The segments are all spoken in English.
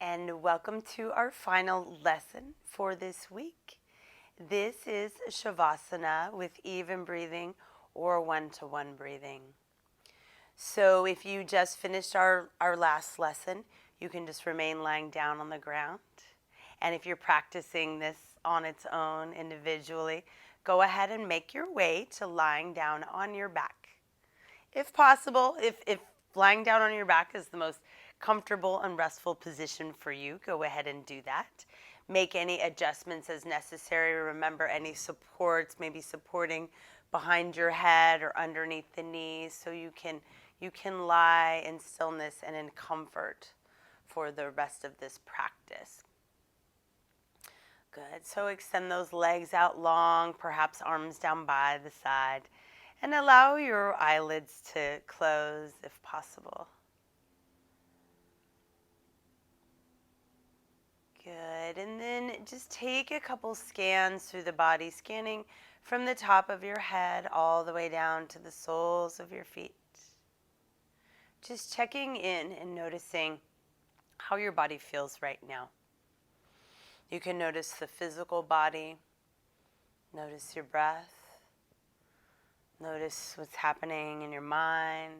and welcome to our final lesson for this week. This is Savasana with even breathing or one-to-one breathing. So if you just finished our last lesson, you can just remain lying down on the ground. And if you're practicing this on its own individually, go ahead and make your way to lying down on your back. If possible, if lying down on your back is the most comfortable and restful position for you, go ahead and do that. Make any adjustments as necessary. Remember any supports, maybe supporting behind your head or underneath the knees, so you can lie in stillness and in comfort for the rest of this practice. Good. So extend those legs out long, perhaps arms down by the side, and allow your eyelids to close if possible. Good. And then just take a couple scans through the body, scanning from the top of your head all the way down to the soles of your feet. Just checking in and noticing how your body feels right now. You can notice the physical body, notice your breath, notice what's happening in your mind,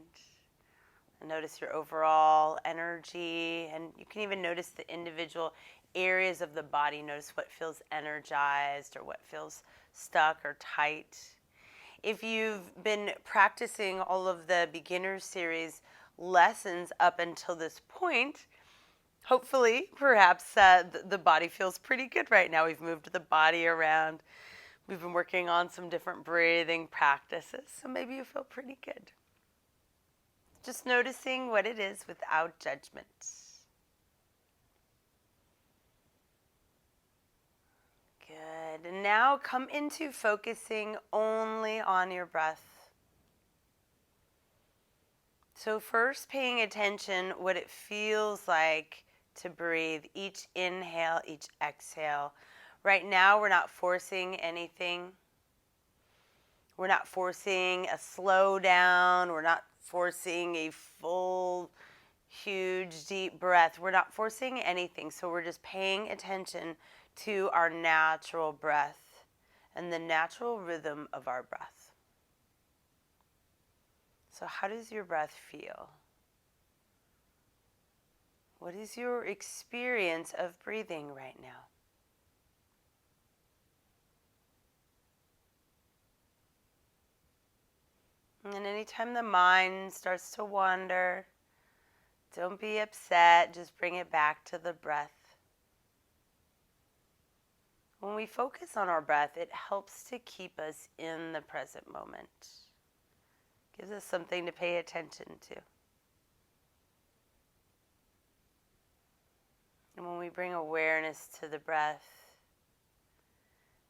and notice your overall energy, and you can even notice the individual areas of the body. Notice what feels energized or what feels stuck or tight. If you've been practicing all of the beginner series lessons up until this point, hopefully, perhaps the body feels pretty good right now. We've moved the body around. We've been working on some different breathing practices, so maybe you feel pretty good. Just noticing what it is without judgment. Good. And now come into focusing only on your breath. So first, paying attention what it feels like to breathe, each inhale, each exhale. Right now, we're not forcing anything. We're not forcing a slowdown. We're not forcing a full, huge, deep breath. We're not forcing anything. So we're just paying attention to our natural breath and the natural rhythm of our breath. So how does your breath feel? What is your experience of breathing right now? And anytime the mind starts to wander, don't be upset, just bring it back to the breath. When we focus on our breath, it helps to keep us in the present moment. Gives us something to pay attention to. And when we bring awareness to the breath,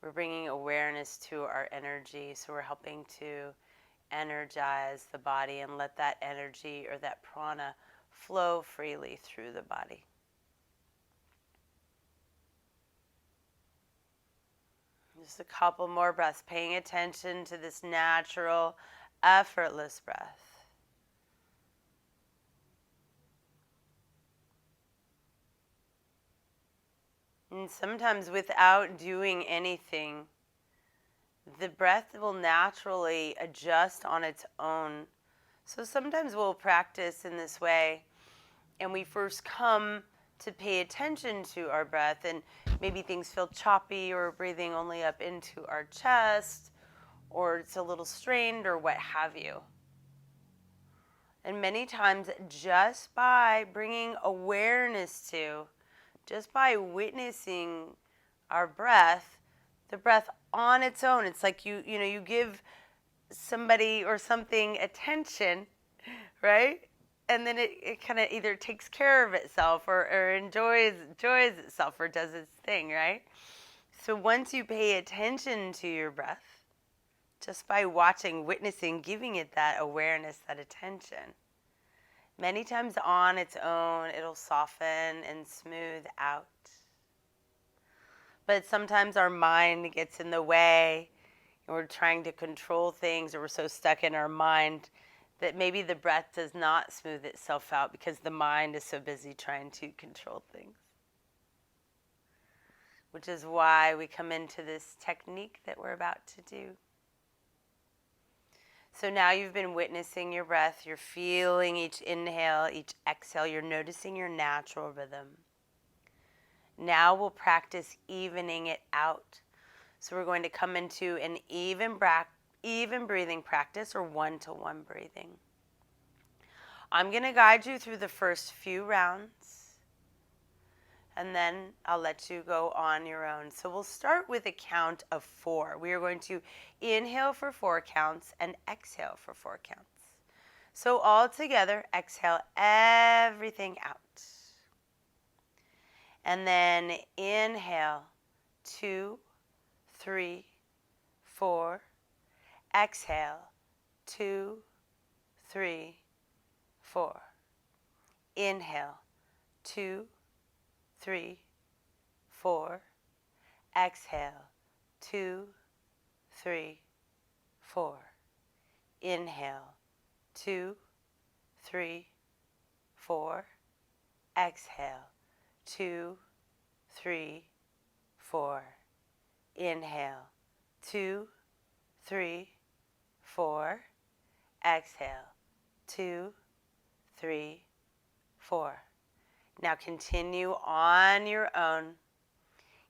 we're bringing awareness to our energy, so we're helping to energize the body and let that energy or that prana flow freely through the body. Just a couple more breaths, paying attention to this natural, effortless breath. And sometimes without doing anything, the breath will naturally adjust on its own. So sometimes we'll practice in this way, and we first come to pay attention to our breath, and maybe things feel choppy, or we're breathing only up into our chest, or it's a little strained, or what have you. And many times, just by bringing awareness to, just by witnessing our breath, the breath on its own, it's like you give somebody or something attention, right? And then it kind of either takes care of itself or enjoys itself or does its thing, right? So once you pay attention to your breath, just by watching, witnessing, giving it that awareness, that attention, many times on its own, it'll soften and smooth out. But sometimes our mind gets in the way, and we're trying to control things, or we're so stuck in our mind that maybe the breath does not smooth itself out because the mind is so busy trying to control things. Which is why we come into this technique that we're about to do. So now you've been witnessing your breath. You're feeling each inhale, each exhale. You're noticing your natural rhythm. Now we'll practice evening it out. So we're going to come into an even breathing practice, or one-to-one breathing. I'm going to guide you through the first few rounds, and then I'll let you go on your own. So we'll start with a count of 4. We are going to inhale for 4 counts and exhale for 4 counts. So all together, exhale everything out. And then inhale, 2, 3, 4. Exhale, 2, 3, 4. Inhale, 2, 3, 4. Exhale, 2, 3, 4. Inhale, 2, 3, 4. Exhale, 2, 3, 4. Inhale, 2, 3, 4. Exhale, 2, 3, 4. Now continue on your own,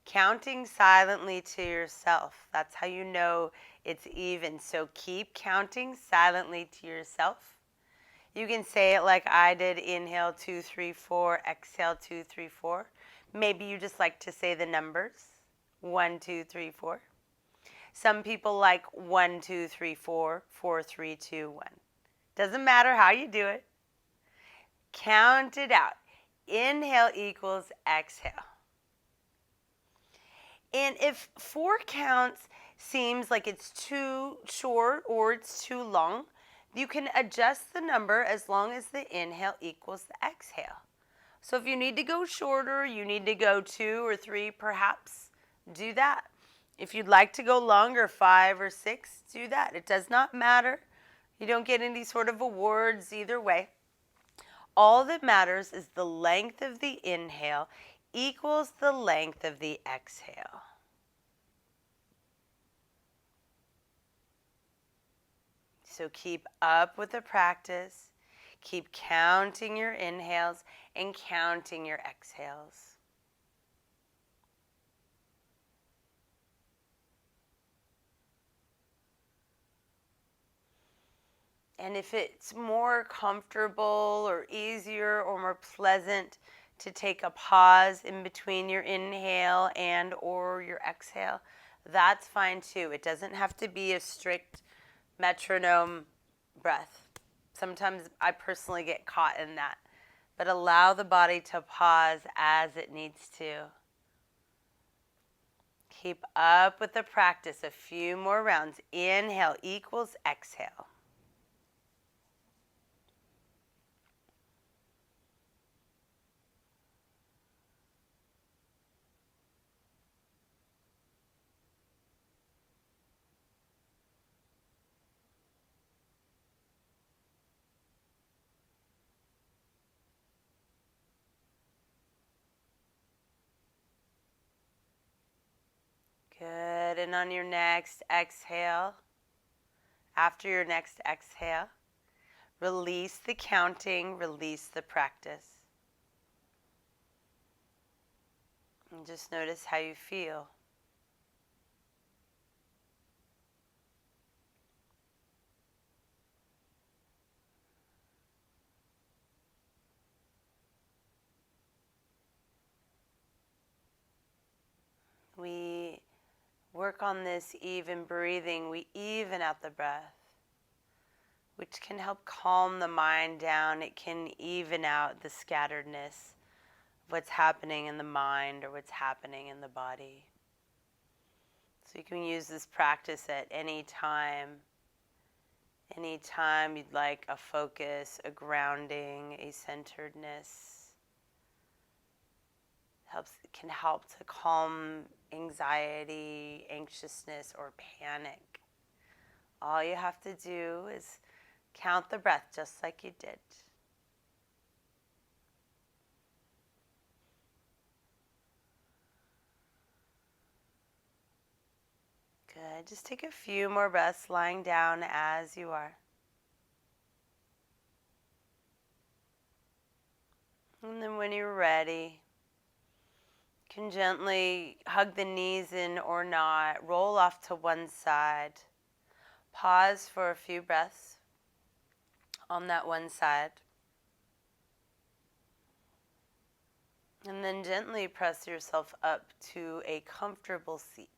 counting silently to yourself. That's how you know it's even. So keep counting silently to yourself. You can say it like I did. Inhale, 2, 3, 4. Exhale, 2, 3, 4. Maybe you just like to say the numbers. 1, 2, 3, 4. Some people like 1, 2, 3, 4. 4, 3, 2, 1. Doesn't matter how you do it. Count it out. Inhale equals exhale. And if 4 counts seems like it's too short or it's too long, you can adjust the number as long as the inhale equals the exhale. So if you need to go shorter, you need to go 2 or 3 perhaps, do that. If you'd like to go longer, 5 or 6, do that. It does not matter. You don't get any sort of awards either way. All that matters is the length of the inhale equals the length of the exhale. So keep up with the practice. Keep counting your inhales and counting your exhales. And if it's more comfortable or easier or more pleasant to take a pause in between your inhale and or your exhale, that's fine too. It doesn't have to be a strict metronome breath. Sometimes I personally get caught in that. But allow the body to pause as it needs to. Keep up with the practice. A few more rounds. Inhale equals exhale. Good. And on your next exhale, after your next exhale, release the counting, release the practice. And just notice how you feel. We work on this even breathing. We even out the breath, which can help calm the mind down. It can even out the scatteredness of what's happening in the mind or what's happening in the body. So you can use this practice at any time. Anytime you'd like a focus, a grounding, a centeredness. Can help to calm anxiety, anxiousness, or panic. All you have to do is Count the breath just like you did. Good. Just take a few more breaths lying down as you are. And then when you're ready, you can gently hug the knees in or not. Roll off to one side. Pause for a few breaths on that one side. And then gently press yourself up to a comfortable seat,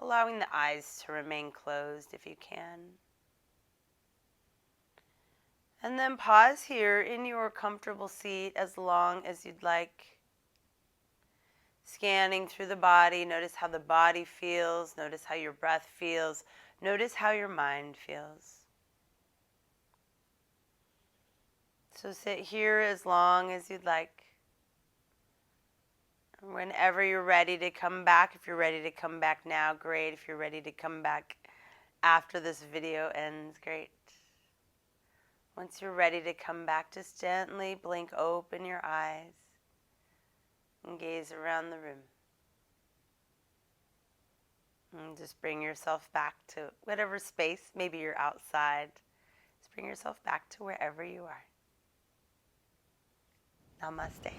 allowing the eyes to remain closed if you can. And then pause here in your comfortable seat as long as you'd like. Scanning through the body, notice how the body feels, notice how your breath feels, notice how your mind feels. So sit here as long as you'd like. Whenever you're ready to come back, if you're ready to come back now, great. If you're ready to come back after this video ends, great. Once you're ready to come back, just gently blink open your eyes and gaze around the room. And just bring yourself back to whatever space, maybe you're outside. Just bring yourself back to wherever you are. Namaste.